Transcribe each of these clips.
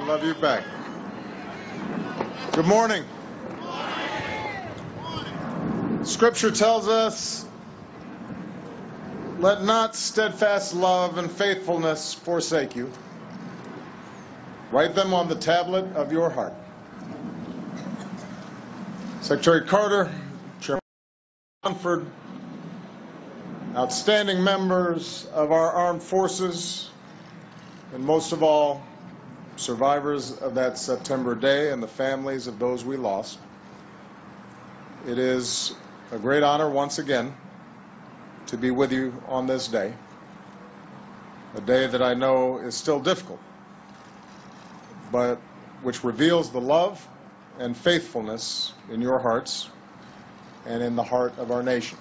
love you back. Good morning. Scripture tells us, let not steadfast love and faithfulness forsake you. Write them on the tablet of your heart. Secretary Carter, Chairman Munford, outstanding members of our armed forces, and most of all, survivors of that September day and the families of those we lost. It is a great honor once again to be with you on this day, a day that I know is still difficult, but which reveals the love and faithfulness in your hearts and in the heart of our nation.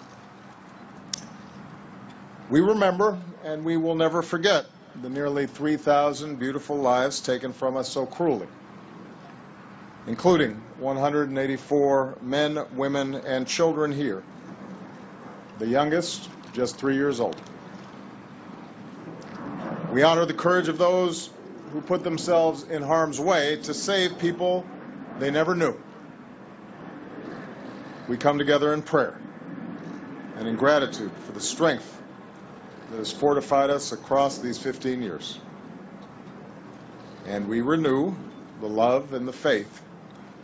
We remember and we will never forget the nearly 3,000 beautiful lives taken from us so cruelly, including 184 men, women, and children here, the youngest just 3 years old. We honor the courage of those who put themselves in harm's way to save people they never knew. We come together in prayer and in gratitude for the strength that has fortified us across these 15 years. And we renew the love and the faith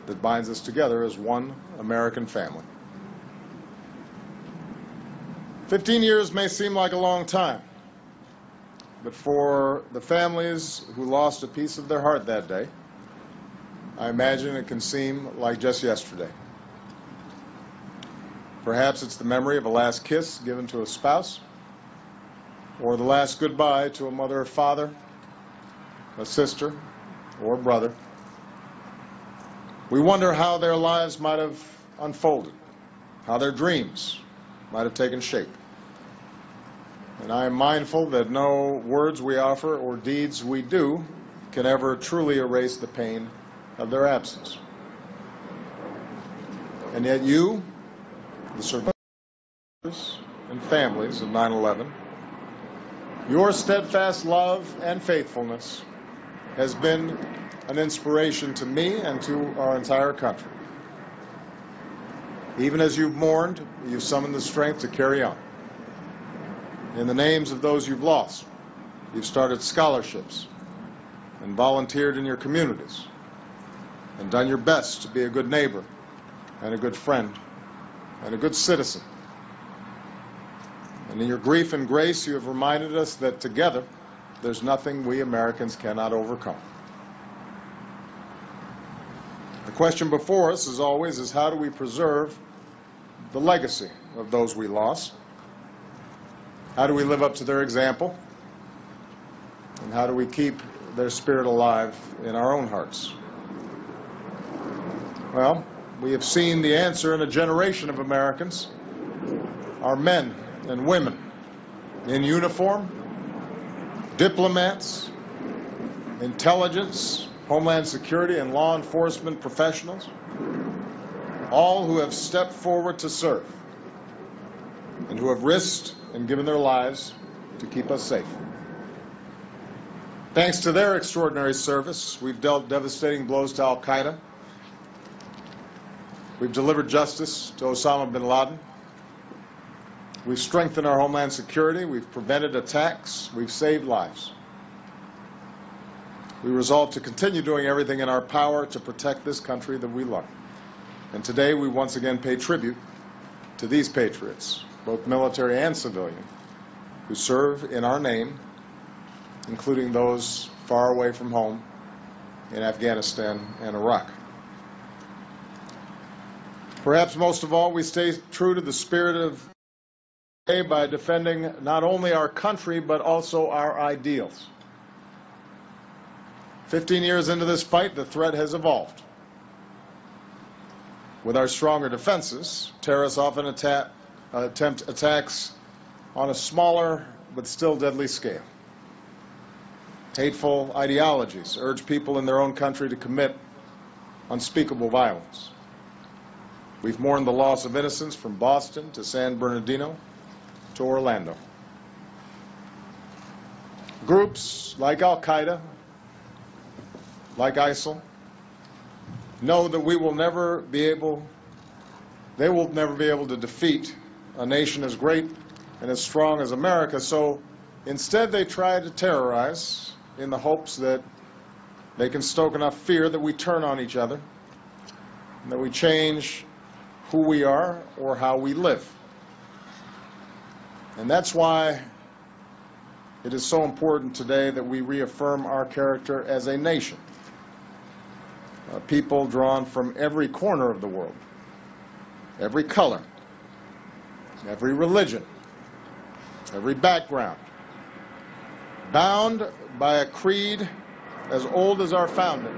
that binds us together as one American family. 15 years may seem like a long time, but for the families who lost a piece of their heart that day, I imagine it can seem like just yesterday. Perhaps it's the memory of a last kiss given to a spouse, or the last goodbye to a mother or father, a sister or brother. We wonder how their lives might have unfolded, how their dreams might have taken shape. And I am mindful that no words we offer or deeds we do can ever truly erase the pain of their absence. And yet you, the survivors and families of 9/11, your steadfast love and faithfulness has been an inspiration to me and to our entire country. Even as you've mourned, you've summoned the strength to carry on. In the names of those you've lost, you've started scholarships and volunteered in your communities and done your best to be a good neighbor and a good friend and a good citizen. And in your grief and grace, you have reminded us that together, there's nothing we Americans cannot overcome. The question before us, as always, is how do we preserve the legacy of those we lost? How do we live up to their example? And how do we keep their spirit alive in our own hearts? Well, we have seen the answer in a generation of Americans, our men and women in uniform, diplomats, intelligence, Homeland Security, and law enforcement professionals, all who have stepped forward to serve and who have risked and given their lives to keep us safe. Thanks to their extraordinary service, we've dealt devastating blows to Al-Qaeda. We've delivered justice to Osama bin Laden. We've strengthened our Homeland Security. We've prevented attacks. We've saved lives. We resolve to continue doing everything in our power to protect this country that we love. And today we once again pay tribute to these patriots, both military and civilian, who serve in our name, including those far away from home in Afghanistan and Iraq. Perhaps most of all, we stay true to the spirit of by defending not only our country, but also our ideals. 15 years into this fight, the threat has evolved. With our stronger defenses, terrorists often attempt attacks on a smaller but still deadly scale. Hateful ideologies urge people in their own country to commit unspeakable violence. We've mourned the loss of innocents from Boston to San Bernardino to Orlando. Groups like Al-Qaeda like ISIL, know that they will never be able to defeat a nation as great and as strong as America. So instead they try to terrorize in the hopes that they can stoke enough fear that we turn on each other, and that we change who we are or how we live. And that's why it is so important today that we reaffirm our character as a nation. People drawn from every corner of the world, every color, every religion, every background, bound by a creed as old as our founding,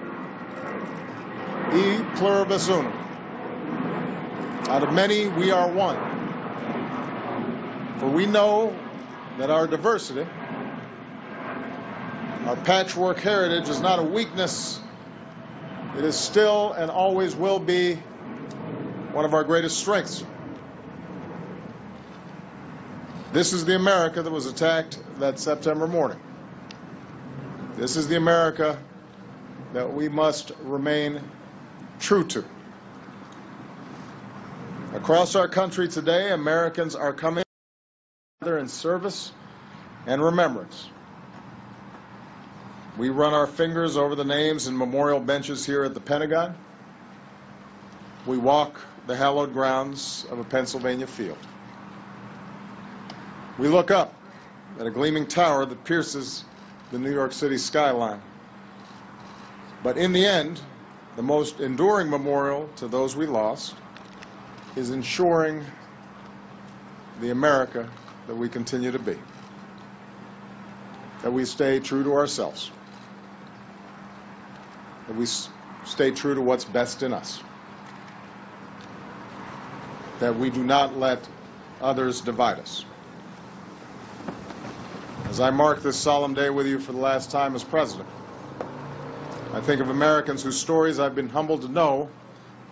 e pluribus unum. Out of many, we are one. For we know that our diversity, our patchwork heritage, is not a weakness. It is still and always will be one of our greatest strengths. This is the America that was attacked that September morning. This is the America that we must remain true to. Across our country today, Americans are coming together in service and remembrance. We run our fingers over the names and memorial benches here at the Pentagon. We walk the hallowed grounds of a Pennsylvania field. We look up at a gleaming tower that pierces the New York City skyline. But in the end, the most enduring memorial to those we lost is ensuring the America that we continue to be, that we stay true to ourselves, that we stay true to what's best in us, that we do not let others divide us. As I mark this solemn day with you for the last time as president, I think of Americans whose stories I've been humbled to know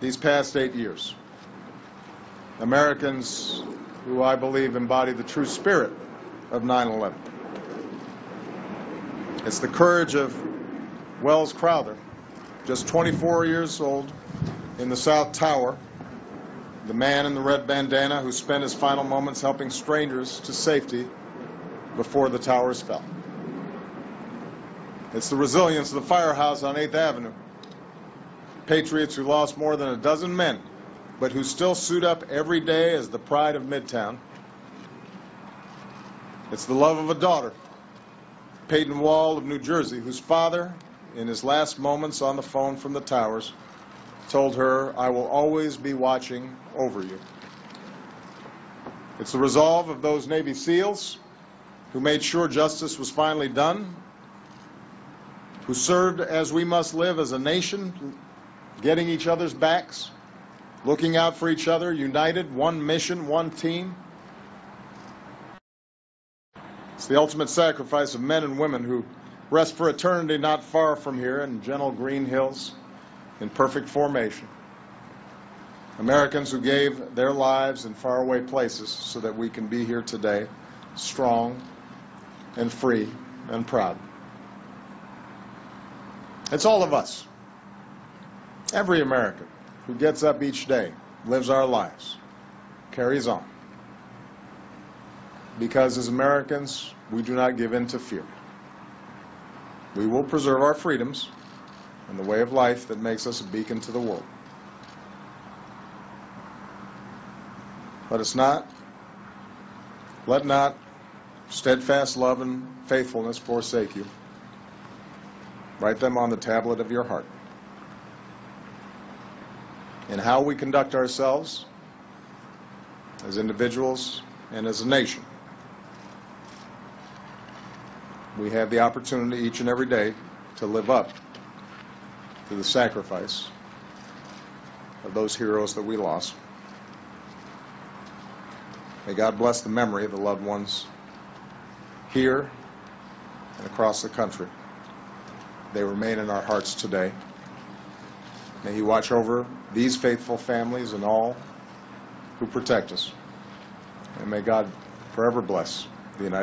these past 8 years. Americans who I believe embody the true spirit of 9/11. It's the courage of Wells Crowther, just 24 years old, in the South Tower, the man in the red bandana who spent his final moments helping strangers to safety before the towers fell. It's the resilience of the firehouse on 8th Avenue, patriots who lost more than a dozen men, but who still suit up every day as the pride of Midtown. It's the love of a daughter, Peyton Wall of New Jersey, whose father, in his last moments on the phone from the towers, told her, "I will always be watching over you." It's the resolve of those Navy SEALs who made sure justice was finally done, who served as we must live as a nation, getting each other's backs, looking out for each other, united, one mission, one team. It's the ultimate sacrifice of men and women who rest for eternity not far from here in gentle green hills in perfect formation. Americans who gave their lives in faraway places so that we can be here today, strong and free and proud. It's all of us, every American who gets up each day, lives our lives, carries on. Because as Americans, we do not give in to fear. We will preserve our freedoms and the way of life that makes us a beacon to the world. Let not steadfast love and faithfulness forsake you. Write them on the tablet of your heart. In how we conduct ourselves as individuals and as a nation, we have the opportunity each and every day to live up to the sacrifice of those heroes that we lost. May God bless the memory of the loved ones here and across the country. They remain in our hearts today. May He watch over these faithful families and all who protect us. And may God forever bless the United States.